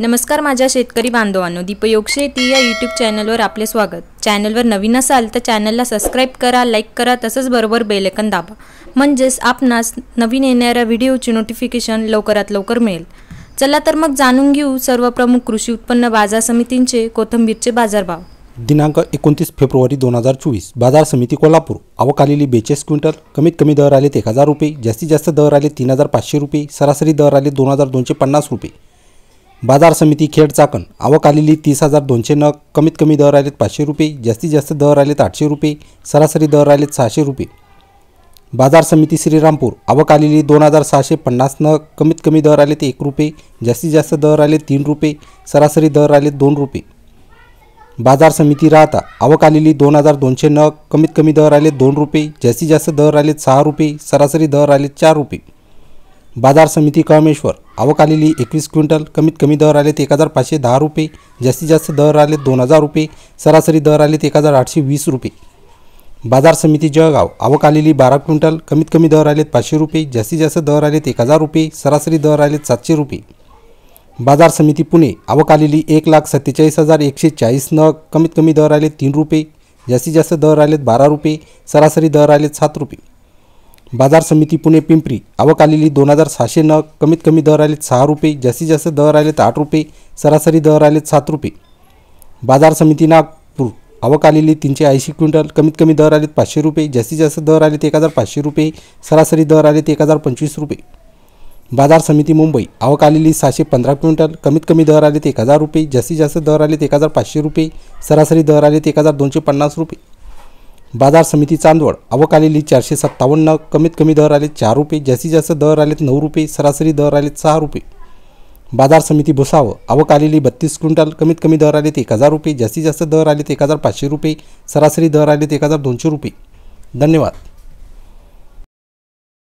नमस्कार माझ्या शेतकरी बांधवांनो, दीपयोग शेती या यूट्यूब चॅनलवर आपले स्वागत। चॅनलवर नवीन असाल तर चॅनलला सबस्क्राइब करा, लाईक करा, तसंच बरोबर बेल आयकॉन दाबा, म्हणजेच आपणास नवीन येणाऱ्या व्हिडिओची नोटिफिकेशन लवकरात लवकर मिळेल। चला तर मग जाणून घेऊ सर्व प्रमुख कृषी उत्पन्न बाजार समितींचे कोथिंबीरचे बाजारभाव। दिनांक 29 फेब्रुवारी 2024 बाजार समिती कोल्हापूर। आवक आलेली 42 क्विंटल। कमीत कमी दर आले 1000 रुपये, जास्तीत जास्त दर आले 3500 रुपये, सरासरी दर आले 2250 रुपये। बाजार समिती खेड चाकण। आवक आलेली 30200 नग। कमीत कमी दर आले 500 रुपये, जास्तीत जास्त दर आले 800 रुपये, सरासरी दर आले 600 रुपये। बाजार समिती श्रीरामपूर। आवक आलेली 2650 नग। कमीत कमी दर आले 1 रुपये, जास्तीत जास्त दर आले 3 रुपये, सरासरी दर आले 2 रुपये। बाजार समिती राहता। आवक आलेली 2200 नग। कमीत कमी दर आले 2 रुपये, जास्तीत जास्त दर आले 6 रुपये, सरासरी दर आले 4 रुपये। बाजार समिती कळमेश्वर। आवक आलेली 21 क्विंटल। कमीत कमी दर आले 1510 रुपये, जास्तीत जास्त दर आले 2000 रुपये, सरासरी दर आले 1820 रुपये। बाजार समिती जळगाव। आवक आलेली 12 क्विंटल। कमीत कमी दर आले 500 रुपये, जास्तीत जास्त दर आले 1000 रुपये, सरासरी दर आले 700 रुपये। बाजार समिती पुणे। आवक आलेली 1,47,140 नग। कमीत कमी दर आले 3 रुपये, जास्तीत जास्त दर आले 12 रुपये, सरासरी दर आले 7 रुपये। बाजार समिती पुणे पिंपरी। आवक आलेली 2600 नग। कमीत कमी दर आले 6 रुपये, जास्तीत जास्त दर आले 8 रुपये, सरासरी दर आले 7 रुपये। बाजार समिती नागपूर। आवक आलेली 380 क्विंटल। कमीत कमी दर आले 500 रुपये, जास्तीत जास्त दर आले 1500 रुपये, सरासरी दर आले 1025 रुपये। बाजार समिती मुंबई। आवक आलेली 615 क्विंटल। कमीत कमी दर आले 1000 रुपये, जास्तीत जास्त दर आले 1500 रुपये, सरासरी दर आले 1250 रुपये। बाजार समिती चांदवड। आवक आलेली 457 नग। कमीत कमी दर आले 4 रुपये, जास्तीत जास्त दर आले 9 रुपये, सरासरी दर आले 6 रुपये। बाजार समिती भुसावळ। आवक आलेली 32 क्विंटल। कमीत कमी दर आले 1000 रुपये, जास्तीत जास्त दर आले 1500 रुपये, सरासरी दर आले 1200 रुपये। धन्यवाद।